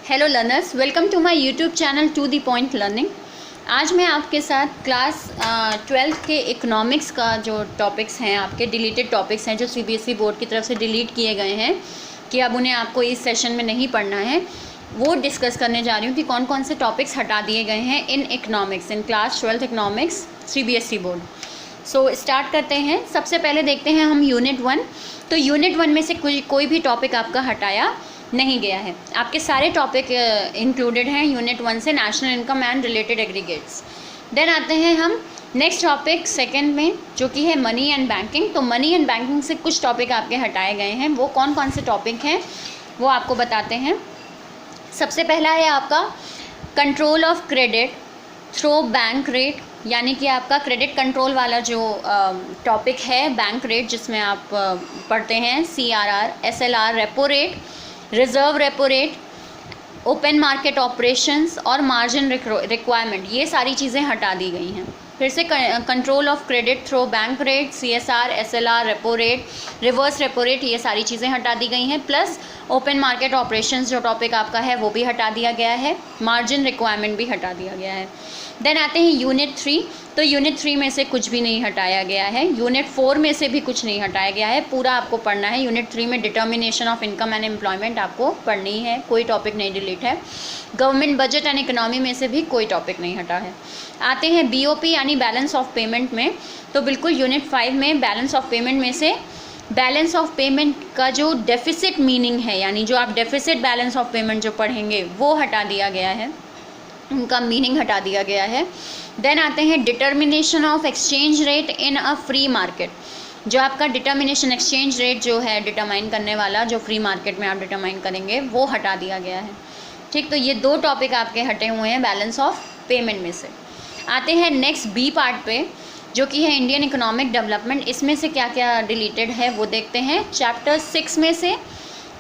Hello learners, welcome to my YouTube channel to the point learning. आज मैं आपके साथ क्लास 12th के इकोनॉमिक्स का जो टॉपिक्स हैं, आपके डिलीटेड टॉपिक्स हैं जो सीबीएसई बोर्ड की तरफ से डिलीट किए गए हैं कि अब उन्हें आपको इस सेशन में नहीं पढ़ना है, वो डिस्कस करने जा रही हूँ कि कौन कौन से टॉपिक्स हटा दिए गए हैं in economics, in class 12th economics CBSE board. So start करते हैं। सबसे पहले देखते हैं हम यूनिट 1। तो यूनिट 1 में से कोई भी टॉपिक आपका हटाया नहीं गया है, आपके सारे टॉपिक इंक्लूडेड हैं यूनिट 1 से, national income and related aggregates. Then आते हैं हम नेक्स्ट टॉपिक सेकंड में, जो कि है मनी एंड बैंकिंग। तो मनी एंड बैंकिंग से कुछ टॉपिक आपके हटाए गए हैं, वो कौन कौन से टॉपिक हैं वो आपको बताते हैं। सबसे पहला है आपका control of credit through bank rate, यानी कि आपका क्रेडिट कंट्रोल वाला जो टॉपिक है, बैंक रेट जिसमें आप पढ़ते हैं CRR, SLR, repo rate, reserve repo rate, open market operations और मार्जिन रिक्वायरमेंट, ये सारी चीज़ें हटा दी गई हैं। फिर से control of credit through bank rate, CSR, SLR, repo rate, reverse repo rate, ये सारी चीज़ें हटा दी गई हैं। प्लस ओपन मार्केट ऑपरेशंस जो टॉपिक आपका है वो भी हटा दिया गया है, मार्जिन रिक्वायरमेंट भी हटा दिया गया है। देन आते हैं यूनिट 3। तो यूनिट 3 में से कुछ भी नहीं हटाया गया है, यूनिट 4 में से भी कुछ नहीं हटाया गया है, पूरा आपको पढ़ना है। यूनिट 3 में determination of income and employment आपको पढ़नी है, कोई टॉपिक नहीं डिलीट है। गवर्नमेंट बजट एंड इकोनॉमी में से भी कोई टॉपिक नहीं हटा है। आते हैं BOP यानी बैलेंस ऑफ पेमेंट में। तो बिल्कुल यूनिट 5 में बैलेंस ऑफ पेमेंट में से बैलेंस ऑफ पेमेंट का जो डेफिसिट मीनिंग है, यानी जो आप डेफिसिट बैलेंस ऑफ पेमेंट जो पढ़ेंगे वो हटा दिया गया है, उनका मीनिंग हटा दिया गया है। देन आते हैं determination of exchange rate in a free market. जो आपका डिटर्मिनेशन एक्सचेंज रेट जो है डिटरमाइन करने वाला, जो फ्री मार्केट में आप डिटरमाइन करेंगे, वो हटा दिया गया है। ठीक, तो ये दो टॉपिक आपके हटे हुए हैं बैलेंस ऑफ पेमेंट में से। आते हैं नेक्स्ट B पार्ट पे, जो कि है इंडियन इकोनॉमिक डेवलपमेंट। इसमें से क्या क्या डिलीटेड है वो देखते हैं। चैप्टर 6 में से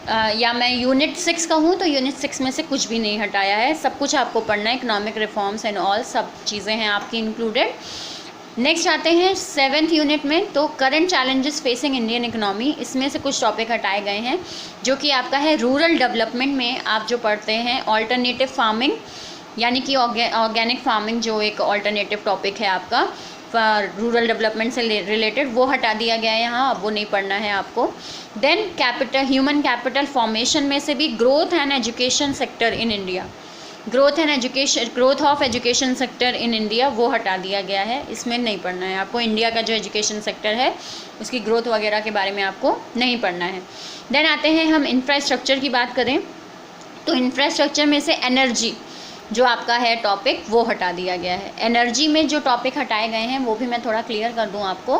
या मैं यूनिट 6 कहूँ तो यूनिट 6 में से कुछ भी नहीं हटाया है, सब कुछ आपको पढ़ना है। इकोनॉमिक रिफॉर्म्स एंड ऑल सब चीज़ें हैं आपकी इंक्लूडेड। नेक्स्ट आते हैं 7th यूनिट में। तो current challenges facing Indian economy, इसमें से कुछ टॉपिक हटाए गए हैं, जो कि आपका है रूरल डेवलपमेंट में आप जो पढ़ते हैं ऑल्टरनेटिव फार्मिंग, यानी कि ऑर्गेनिक फार्मिंग जो एक ऑल्टरनेटिव टॉपिक है आपका रूरल डेवलपमेंट से रिलेटेड, वो हटा दिया गया है यहाँ, अब वो नहीं पढ़ना है आपको। Then capital human capital formation में से भी growth and education sector in India, growth of education sector in India, वो हटा दिया गया है, इसमें नहीं पढ़ना है आपको। इंडिया का जो एजुकेशन सेक्टर है उसकी ग्रोथ वगैरह के बारे में आपको नहीं पढ़ना है। देन आते हैं हम इंफ्रास्ट्रक्चर की बात करें, तो इंफ्रास्ट्रक्चर में से एनर्जी जो आपका है टॉपिक, वो हटा दिया गया है। एनर्जी में जो टॉपिक हटाए गए हैं वो भी मैं थोड़ा क्लियर कर दूं आपको,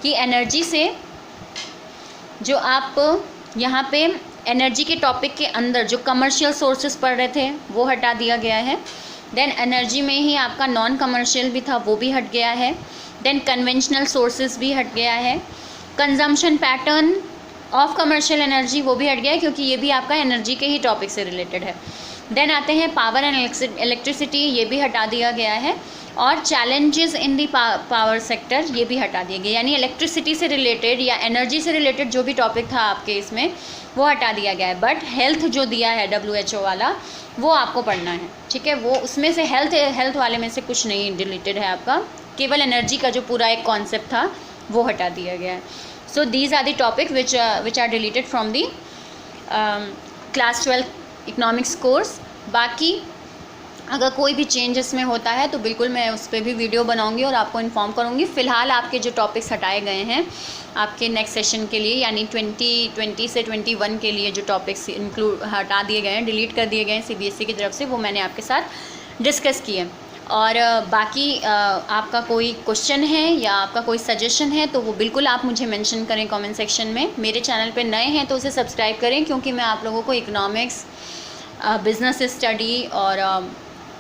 कि एनर्जी से जो आप यहाँ पे एनर्जी के टॉपिक के अंदर जो कमर्शियल सोर्सेज पढ़ रहे थे वो हटा दिया गया है। देन एनर्जी में ही आपका नॉन कमर्शियल भी था, वो भी हट गया है। देन कन्वेंशनल सोर्सेज भी हट गया है। Consumption pattern of commercial energy, वो भी हट गया है, क्योंकि ये भी आपका एनर्जी के ही टॉपिक से रिलेटेड है। देन आते हैं पावर एंड इलेक्ट्रिसिटी, ये भी हटा दिया गया है। और challenges in the power sector, ये भी हटा दिए गए, यानी इलेक्ट्रिसिटी से रिलेटेड या एनर्जी से रिलेटेड जो भी टॉपिक था आपके इसमें, वो हटा दिया गया है। बट हेल्थ जो दिया है WHO वाला, वो आपको पढ़ना है। ठीक है, वो उसमें से हेल्थ वाले में से कुछ नहीं डिलीटेड है आपका, केवल एनर्जी का जो पूरा एक कॉन्सेप्ट था वो हटा दिया गया है। So these are the topic which are deleted from the class 12 economics course. बाकी अगर कोई भी चेंज इसमें होता है तो बिल्कुल मैं उस पर भी वीडियो बनाऊंगी और आपको इन्फॉर्म करूंगी। फ़िलहाल आपके जो टॉपिक्स हटाए गए हैं आपके नेक्स्ट सेशन के लिए, यानी 2020 से 21 के लिए जो टॉपिक्स हटा दिए गए हैं, डिलीट कर दिए गए हैं CBSE की तरफ से, वो मैंने आपके साथ डिस्कस किए। और बाकी आपका कोई क्वेश्चन है या आपका कोई सजेशन है तो वो बिल्कुल आप मुझे मेंशन करें कमेंट सेक्शन में। मेरे चैनल पे नए हैं तो उसे सब्सक्राइब करें, क्योंकि मैं आप लोगों को इकोनॉमिक्स, बिज़नेस स्टडी और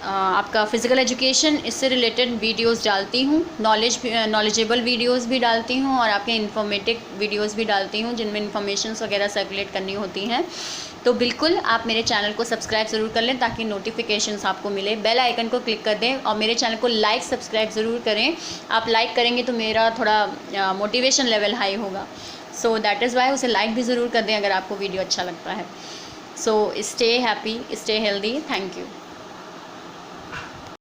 आपका फ़िज़िकल एजुकेशन, इससे रिलेटेड वीडियोस डालती हूँ। नॉलेजेबल वीडियोस भी डालती हूँ और आपके इन्फॉर्मेटिव वीडियोस भी डालती हूँ, जिनमें इन्फॉर्मेशंस वगैरह सर्कुलेट करनी होती हैं। तो बिल्कुल आप मेरे चैनल को सब्सक्राइब ज़रूर कर लें ताकि नोटिफिकेशंस आपको मिले। बेल आइकन को क्लिक कर दें और मेरे चैनल को लाइक सब्सक्राइब ज़रूर करें। आप लाइक करेंगे तो मेरा थोड़ा मोटिवेशन लेवल हाई होगा। सो दैट इज़ वाई उसे लाइक भी ज़रूर कर दें अगर आपको वीडियो अच्छा लगता है। So stay happy, stay healthy. Thank you.